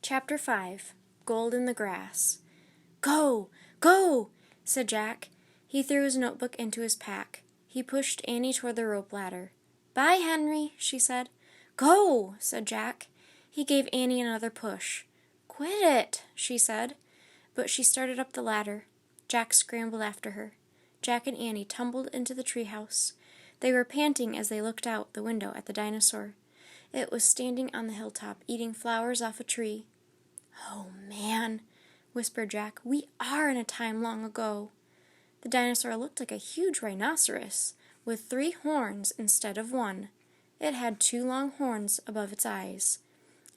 Chapter 5 Gold in the Grass. "Go! Go!" said Jack. He threw his notebook into his pack. He pushed Annie toward the rope ladder. "Bye, Henry," she said. "Go!" said Jack. He gave Annie another push. "Quit it," she said. But she started up the ladder. Jack scrambled after her. Jack and Annie tumbled into the treehouse. They were panting as they looked out the window at the dinosaur. It was standing on the hilltop, eating flowers off a tree. "Oh, man," whispered Jack, "we are in a time long ago." The dinosaur looked like a huge rhinoceros, with 3 horns instead of 1. It had 2 long horns above its eyes,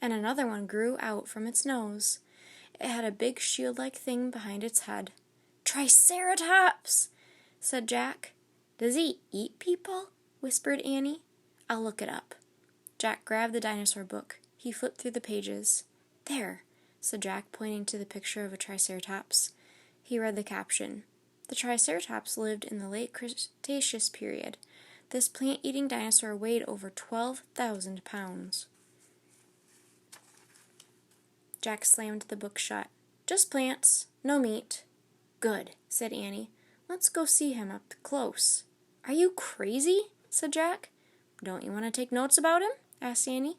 and another one grew out from its nose. It had a big shield-like thing behind its head. "Triceratops!" said Jack. "Does he eat people?" whispered Annie. "I'll look it up." Jack grabbed the dinosaur book. He flipped through the pages. "There," said Jack, pointing to the picture of a triceratops. He read the caption. The Triceratops lived in the late Cretaceous period. This plant-eating dinosaur weighed over 12,000 pounds. Jack slammed the book shut. "Just plants, no meat." "Good," said Annie. "Let's go see him up close." "Are you crazy?" said Jack. "Don't you want to take notes about him?" asked Annie.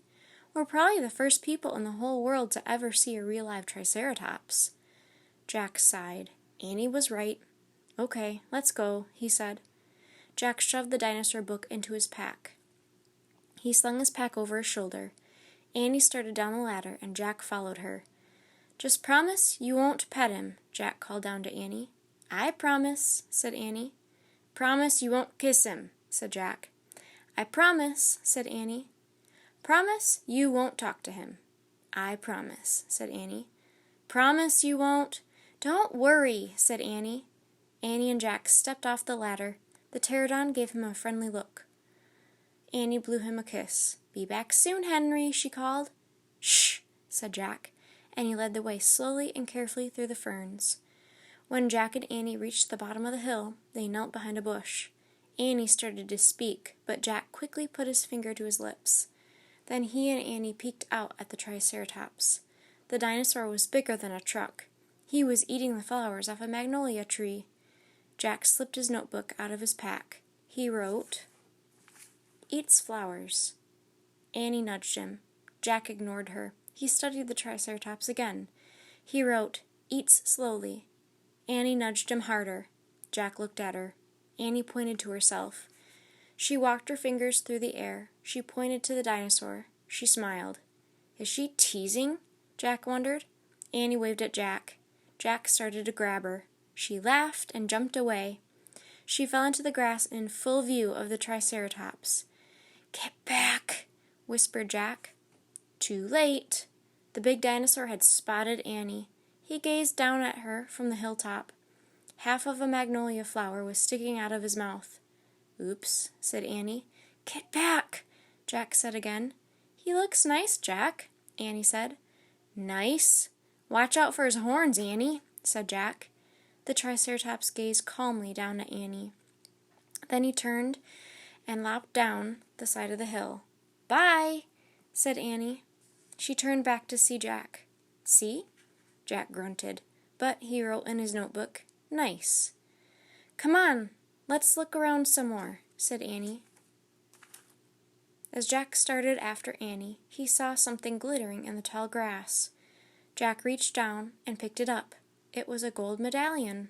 "We're probably the first people in the whole world to ever see a real live Triceratops." Jack sighed. Annie was right. "Okay, let's go," he said. Jack shoved the dinosaur book into his pack. He slung his pack over his shoulder. Annie started down the ladder, and Jack followed her. "Just promise you won't pet him," Jack called down to Annie. "I promise," said Annie. "Promise you won't kiss him," said Jack. "I promise," said Annie. "Promise you won't talk to him." "I promise," said Annie. "Promise you won't—" "Don't worry," said Annie. Annie and Jack stepped off the ladder. The pterodon gave him a friendly look. Annie blew him a kiss. "Be back soon, Henry," she called. "Shh," said Jack, and he led the way slowly and carefully through the ferns. When Jack and Annie reached the bottom of the hill, they knelt behind a bush. Annie started to speak, but Jack quickly put his finger to his lips. Then he and Annie peeked out at the Triceratops. The dinosaur was bigger than a truck. He was eating the flowers off a magnolia tree. Jack slipped his notebook out of his pack. He wrote, "Eats flowers." Annie nudged him. Jack ignored her. He studied the Triceratops again. He wrote, "Eats slowly." Annie nudged him harder. Jack looked at her. Annie pointed to herself. She walked her fingers through the air. She pointed to the dinosaur. She smiled. "Is she teasing?" Jack wondered. Annie waved at Jack. Jack started to grab her. She laughed and jumped away. She fell into the grass in full view of the Triceratops. "Get back," whispered Jack. Too late. The big dinosaur had spotted Annie. He gazed down at her from the hilltop. Half of a magnolia flower was sticking out of his mouth. "Oops," said Annie. "Get back," Jack said again. "He looks nice, Jack," Annie said. "Nice? Watch out for his horns, Annie," said Jack. The Triceratops gazed calmly down at Annie. Then he turned and lopped down the side of the hill. "Bye," said Annie. She turned back to see Jack. "See?" Jack grunted, but he wrote in his notebook, "Nice." "Come on, let's look around some more," said Annie. As Jack started after Annie, he saw something glittering in the tall grass. Jack reached down and picked it up. It was a gold medallion.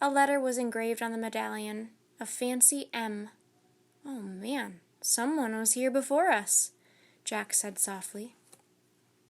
A letter was engraved on the medallion, a fancy M. "Oh man, someone was here before us," Jack said softly.